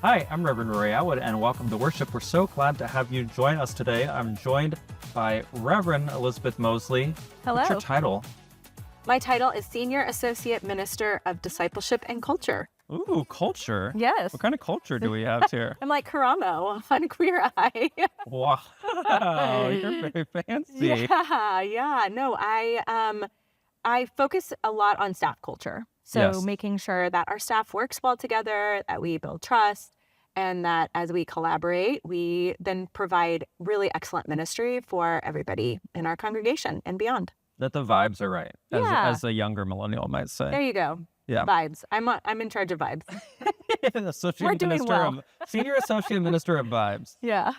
Hi, I'm Reverend Rory Atwood, and welcome to worship. We're so glad to have you join us today. I'm joined by Reverend Elizabeth Mosley. Hello. What's your title? My title is Senior Associate Minister of Discipleship and Culture. Ooh, culture. Yes. What kind of culture do we have here? I'm like Karamo on Queer Eye. Wow, you're very fancy. Yeah. No, I focus a lot on staff culture. So Yes. making sure that our staff works well together, that we build trust, and that as we collaborate, we then provide really excellent ministry for everybody in our congregation and beyond. That the vibes are right, Yeah. as a younger millennial might say. There you go. Yeah. Vibes. I'm in charge of vibes. We're doing well. Senior Associate Minister of Vibes. Yeah.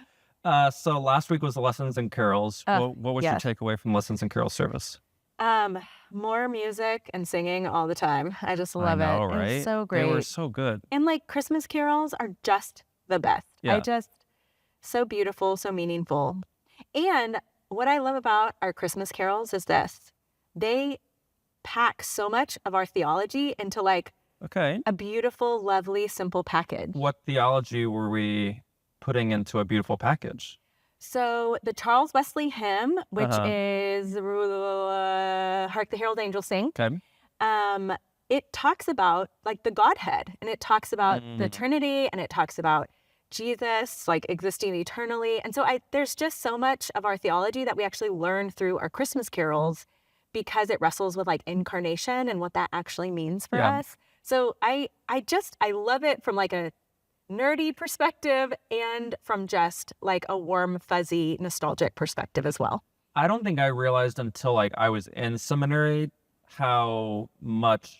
So last week was the Lessons and Carols. What was your yes. takeaway from Lessons and Carols service? More music and singing all the time. I just love I know, it. right? It's so great. They were so good. And like Christmas carols are just the best. Yeah. So beautiful, so meaningful. And what I love about our Christmas carols is this. They pack so much of our theology into like Okay. a beautiful, lovely, simple package. What theology were we putting into a beautiful package? So the Charles Wesley hymn, which Uh-huh. is Hark the Herald Angels Sing, Okay. it talks about like the Godhead, and it talks about the Trinity, and it talks about Jesus like existing eternally. And so there's just so much of our theology that we actually learn through our Christmas carols because it wrestles with like incarnation and what that actually means for Yeah. us. So I love it from like a nerdy perspective and from just like a warm, fuzzy, nostalgic perspective as well. I don't think I realized until like I was in seminary how much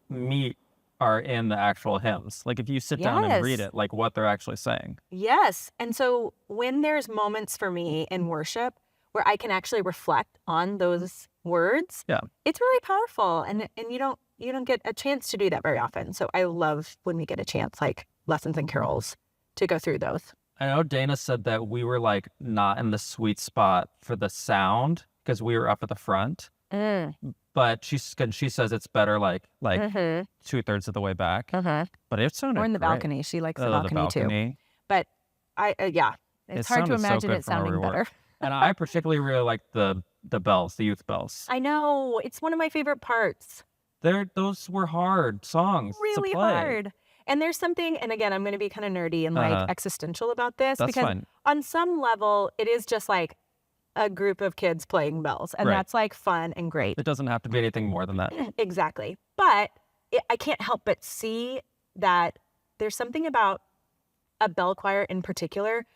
meat are in the actual hymns. Like if you sit down and read Yes. it, like what they're actually saying. Yes. And so when there's moments for me in worship where I can actually reflect on those words, Yeah. it's really powerful. And you don't get a chance to do that very often. So I love when we get a chance, like Lessons and Carols, to go through those. I know Dana said that we were like not in the sweet spot for the sound because we were up at the front. But she says it's better like 2/3 of the way back. But it sounded Or in the great. balcony. She likes the Oh, balcony too. But it's hard to sounded so imagine good it from where we sounding were. better. And I particularly really like the bells, the youth bells. I know. It's one of my favorite parts. Those were hard songs Really to play. hard. And there's something, and again, I'm going to be kind of nerdy and like existential about this That's because fine. on some level, it is just like a group of kids playing bells, and Right. that's like fun and great. It doesn't have to be anything more than that. Exactly. But I can't help but see that there's something about a bell choir in particular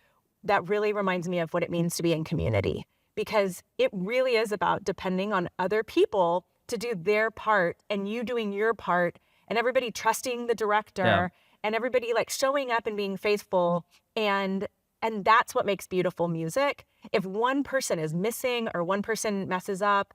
that really reminds me of what it means to be in community, because it really is about depending on other people to do their part and you doing your part and everybody trusting the director and everybody like showing up and being faithful. And that's what makes beautiful music. If one person is missing or one person messes up,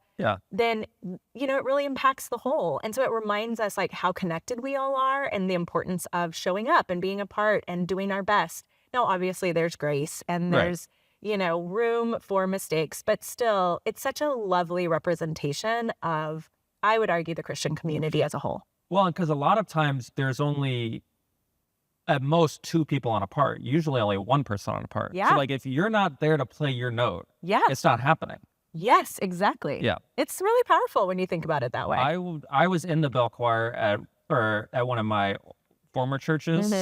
then, it really impacts the whole. And so it reminds us like how connected we all are and the importance of showing up and being a part and doing our best. Now, obviously there's grace and there's, room for mistakes, but still it's such a lovely representation of, I would argue, the Christian community as a whole. Well, because a lot of times there's only at most 2 people on a part, usually only 1 person on a part. Yeah. So like if you're not there to play your note, Yeah. it's not happening. Yes, exactly. Yeah. It's really powerful when you think about it that way. I was in the bell choir at one of my former churches.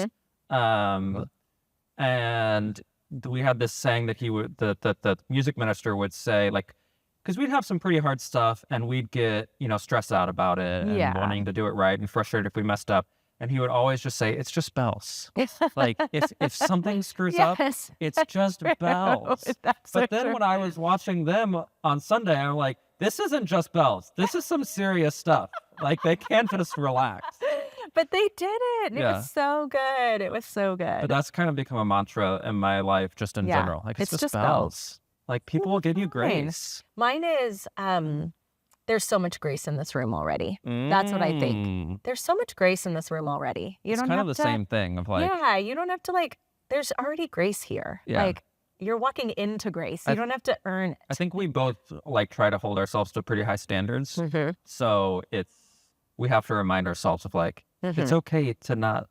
And we had this saying that the music minister would say, like, because we'd have some pretty hard stuff and we'd get, stressed out about it and wanting to do it right and frustrated if we messed up. And he would always just say, it's just bells. Like if something screws up, it's just bells. But then when I was watching them on Sunday, I'm like, this isn't just bells. This is some serious stuff. Like they can't just relax. But they did it. And It was so good. It was so good. But that's kind of become a mantra in my life just in general. Like it's just bells. Like people will give you grace. Mine is, there's so much grace in this room already. That's what I think. There's so much grace in this room already. It's kind of the same thing of like. Yeah, you don't have to like, there's already grace here. Yeah. Like you're walking into grace. You don't have to earn it. I think we both like try to hold ourselves to pretty high standards. So we have to remind ourselves of like, it's okay to not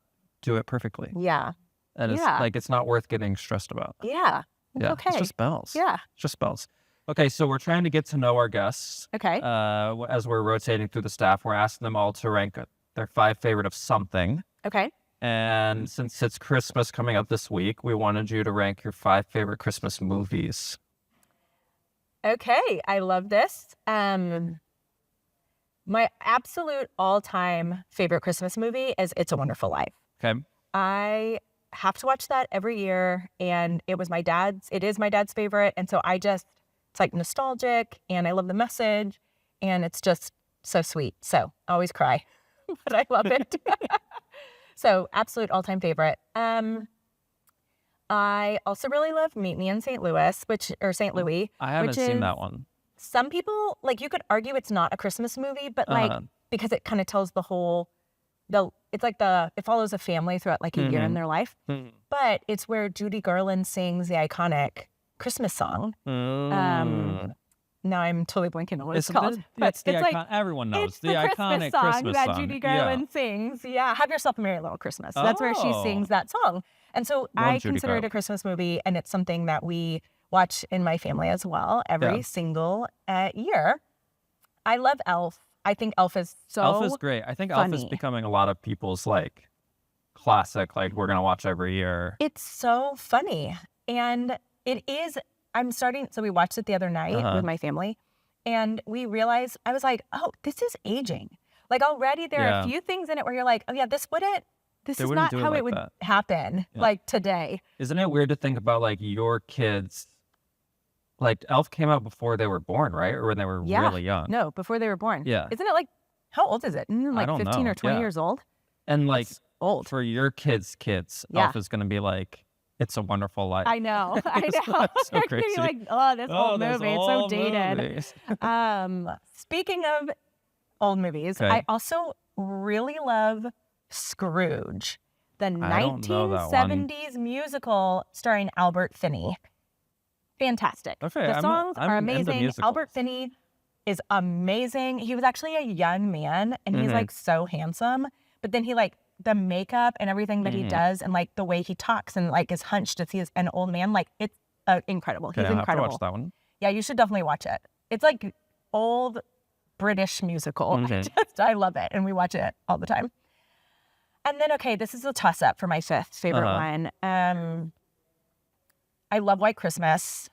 do it perfectly. Yeah. And it's like, it's not worth getting stressed about. Yeah. Yeah. Okay. It's just bells. Yeah. It's just bells. Okay. So we're trying to get to know our guests. Okay. As we're rotating through the staff, we're asking them all to rank their 5 favorite of something. Okay. And since it's Christmas coming up this week, we wanted you to rank your 5 favorite Christmas movies. Okay. I love this. My absolute all-time favorite Christmas movie is It's a Wonderful Life. Okay. I have to watch that every year, and it is my dad's favorite. And so it's like nostalgic, and I love the message, and it's just so sweet. So I always cry, but I love it. So absolute all-time favorite. I also really love Meet Me in St. Louis, St. Louis. I haven't seen that one. Some people, like, you could argue it's not a Christmas movie, but like, because it kind of tells it follows a family throughout like a year in their life. Mm-hmm. But it's where Judy Garland sings the iconic Christmas song. Now I'm totally blanking on what it's called. But it's like, everyone knows it's the iconic Christmas song that Judy Garland sings. Yeah, Have Yourself a Merry Little Christmas. That's where she sings that song. And so I consider it a Christmas movie, and it's something that we watch in my family as well every single year. I love Elf. I think Elf is great. I think funny. Elf is becoming a lot of people's like classic, like we're going to watch every year. It's so funny. And it is, so we watched it the other night with my family, and we realized, I was like, oh, this is aging. Like already there are a few things in it where you're like, oh yeah, this is not how it would happen like today. Isn't it weird to think about like your kids, like Elf came out before they were born, right? Or when they were really young? No, before they were born. Yeah. Isn't it like, how old is it? Like 15 or 20 years old? And like old. For your kids, Elf is going to to be like, It's a Wonderful Life. I know. So crazy. You're like, this old movie, it's so dated. Speaking of old movies, I also really love Scrooge, the 1970s musical starring Albert Finney. Fantastic. Okay, the songs are amazing. Albert Finney is amazing. He was actually a young man, and he's like so handsome, but then he like the makeup and everything that he does, and like the way he talks and like is hunched as he is an old man, like it's incredible. He's incredible. I have to watch that one. Yeah, you should definitely watch it. It's like old British musical. I love it, and we watch it all the time. And then, okay, this is a toss-up for my 5th favorite one. I love White Christmas.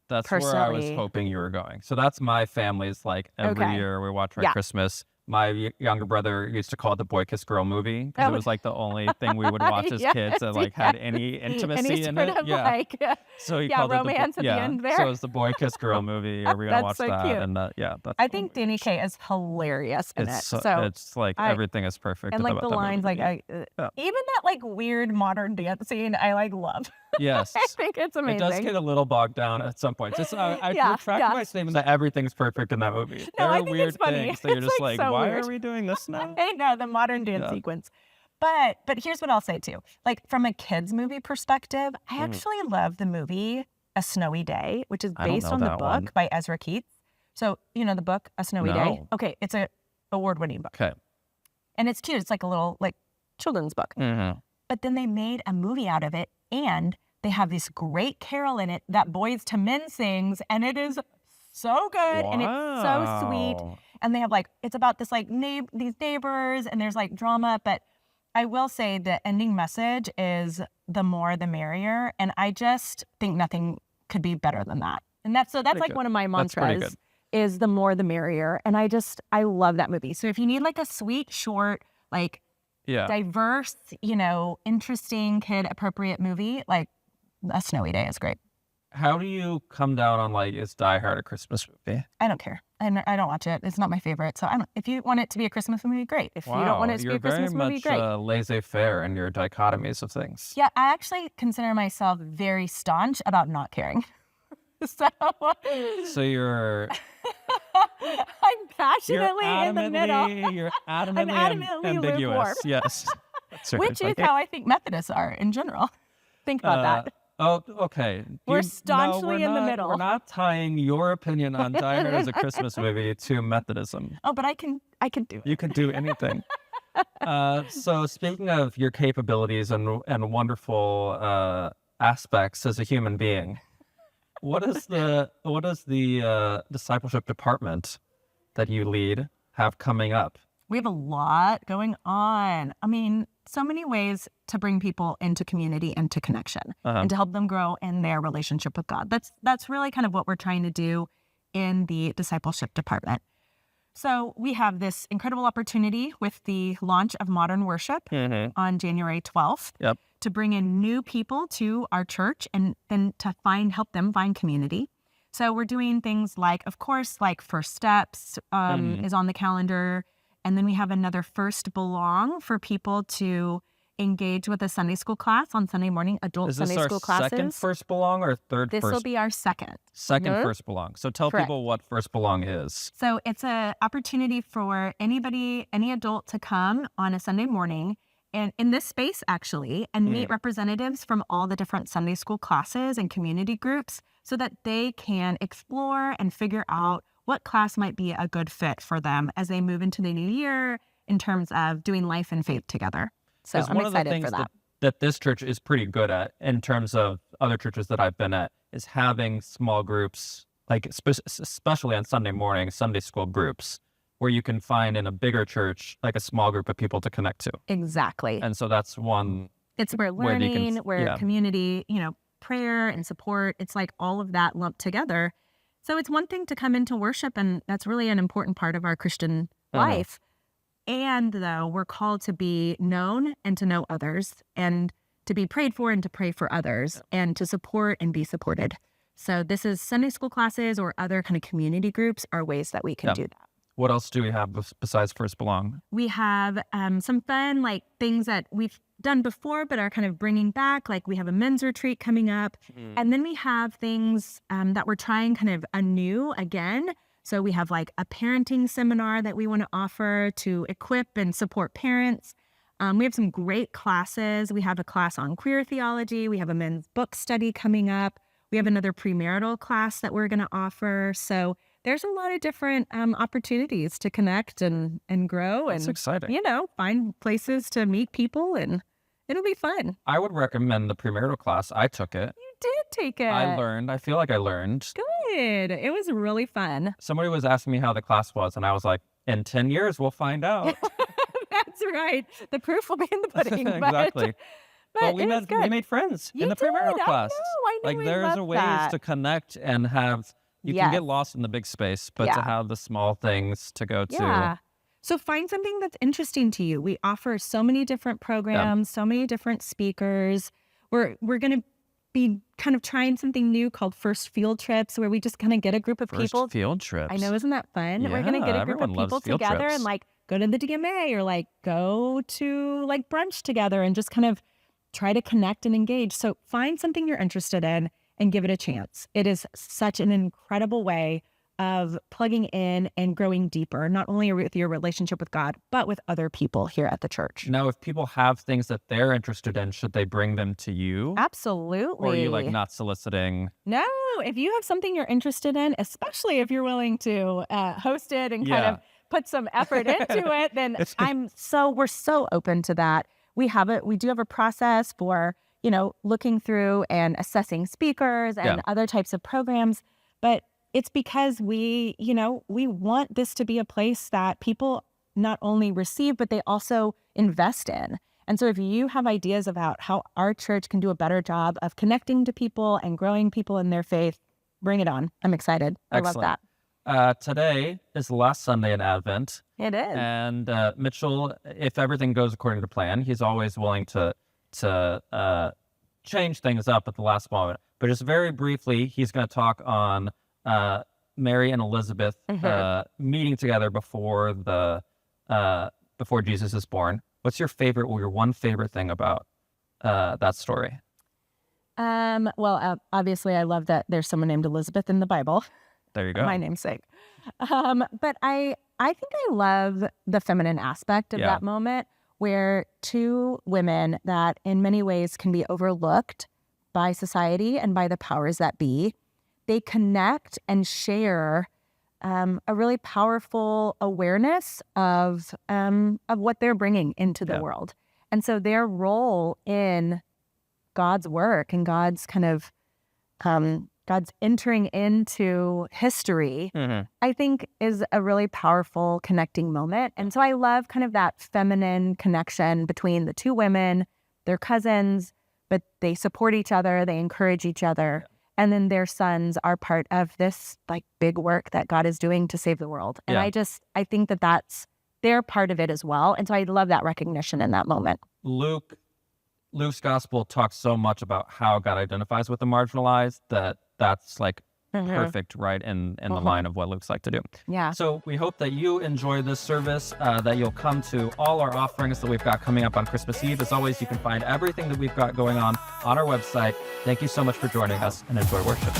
That's where I was hoping you were going. So that's my family's, like, every year we watch White Christmas. My younger brother used to call it the Boy Kiss Girl movie because it was like the only thing we would watch as kids that like had any intimacy in it. So he called romance it the, at the end there. So it's the Boy Kiss Girl movie. Are we gonna watch that? Cute. And I think Danny Kaye is hilarious in it. So it's like everything is perfect. And like the lines, movie. like even that like weird modern dance scene, I like love. Yes, I think it's amazing. It does get a little bogged down at some points. I retract my statement that everything's perfect in that movie. No, there I are think weird it's funny. things that you're just like, so why weird. are we doing this now? I know, the modern dance sequence. But here's what I'll say too. Like from a kids movie perspective, I actually love the movie A Snowy Day, which is based on the book by Ezra Keats. So, you know the book A Snowy Day? Okay, it's a award-winning book. Okay. And it's cute. It's like a little like children's book. Mm-hmm. But then they made a movie out of it, and they have this great carol in it that Boys to Men sings, and it is so good and it's so sweet. And they have like, it's about this like these neighbors, and there's like drama, but I will say the ending message is the more the merrier, and I just think nothing could be better than that. And that's like one of my mantras is the more the merrier, and I love that movie. So if you need like a sweet, short, like diverse, interesting, kid appropriate movie, like A Snowy Day is great. How do you come down on like, is Die Hard a Christmas movie? I don't care. I don't watch it. It's not my favorite. So if you want it to be a Christmas movie, great. If you don't want it to be a Christmas movie, great. You're very much laissez-faire in your dichotomies of things. Yeah, I actually consider myself very staunch about not caring. So you're... I'm passionately in the middle. You're adamantly ambiguous. Lukewarm. Yes. That's right. Which is how I think Methodists are in general. Think about that. Oh, okay. We're staunchly in the middle. We're not tying your opinion on Die Hard as a Christmas movie to Methodism. Oh, but I can do it. You can do anything. So speaking of your capabilities and wonderful aspects as a human being, what does the discipleship department that you lead have coming up? We have a lot going on. I mean, so many ways to bring people into community and to connection and to help them grow in their relationship with God. That's really kind of what we're trying to do in the discipleship department. So we have this incredible opportunity with the launch of Modern Worship on January 12th to bring in new people to our church and then to help them find community. So we're doing things like, of course, like First Steps is on the calendar. And then we have another First Belong for people to engage with a Sunday school class on Sunday morning, adult Sunday school classes. Is this our second First Belong or third This First? will be our second. Second First Belong. So tell people what First Belong is. So it's an opportunity for any adult to come on a Sunday morning and in this space actually and meet representatives from all the different Sunday school classes and community groups so that they can explore and figure out what class might be a good fit for them as they move into the new year in terms of doing life and faith together. So I'm excited for that. That this church is pretty good at in terms of other churches that I've been at is having small groups, like especially on Sunday morning, Sunday school groups, where you can find in a bigger church, like a small group of people to connect to. Exactly. And so that's one. It's where learning, where community, prayer and support, it's like all of that lumped together. So it's one thing to come into worship, and that's really an important part of our Christian life. And though we're called to be known and to know others and to be prayed for and to pray for others and to support and be supported. So this is Sunday school classes or other kind of community groups are ways that we can do that. What else do we have besides First Belong? We have some fun like things that we've done before but are kind of bringing back. Like we have a men's retreat coming up. And then we have things that we're trying kind of anew again. So we have like a parenting seminar that we want to offer to equip and support parents. We have some great classes. We have a class on queer theology. We have a men's book study coming up. We have another premarital class that we're going to offer. So there's a lot of different opportunities to connect and grow. That's exciting. Find places to meet people, and it'll be fun. I would recommend the premarital class. I took it. You did take it. I learned. I feel like I learned. Good. It was really fun. Somebody was asking me how the class was, and I was like, in 10 years, we'll find out. That's right. The proof will be in the pudding. Exactly. But we made friends in the premarital class. I know. Like there's a ways to connect and have, you can get lost in the big space, but to have the small things to go to. Yeah. So find something that's interesting to you. We offer so many different programs, so many different speakers. We're going to be kind of trying something new called First Field Trips, where we just kind of get a group of people. First Field Trips. I know, isn't that fun? Yeah, we're going to get a group of people together and like go to the DMA or like go to like brunch together and just kind of try to connect and engage. So find something you're interested in and give it a chance. It is such an incredible way of plugging in and growing deeper, not only with your relationship with God, but with other people here at the church. Now, if people have things that they're interested in, should they bring them to you? Absolutely. Or are you like not soliciting? No, if you have something you're interested in, especially if you're willing to host it and kind of put some effort into it, then we're so open to that. We do have a process for, looking through and assessing speakers and other types of programs, but it's because we want this to be a place that people not only receive, but they also invest in. And so if you have ideas about how our church can do a better job of connecting to people and growing people in their faith, bring it on. I'm excited. Excellent. I love that. Today is the last Sunday in Advent. It is. And Mitchell, if everything goes according to plan, he's always willing to change things up at the last moment. But just very briefly, he's going to talk on Mary and Elizabeth meeting together before Jesus is born. What's your favorite or your one favorite thing about that story? Well, obviously, I love that there's someone named Elizabeth in the Bible. There you go. My namesake. But I think I love the feminine aspect of that moment, where two women that in many ways can be overlooked by society and by the powers that be, they connect and share a really powerful awareness of what they're bringing into the world. And so their role in God's work and God's kind of God's entering into history, I think is a really powerful connecting moment. And so I love kind of that feminine connection between the two women, they're cousins, but they support each other, they encourage each other. And then their sons are part of this like big work that God is doing to save the world. And I think that they're part of it as well. And so I love that recognition in that moment. Luke's gospel talks so much about how God identifies with the marginalized that's like perfect, right, in the line of what Luke's like to do. Yeah. So we hope that you enjoy this service, that you'll come to all our offerings that we've got coming up on Christmas Eve. As always, you can find everything that we've got going on our website. Thank you so much for joining us, and enjoy worship.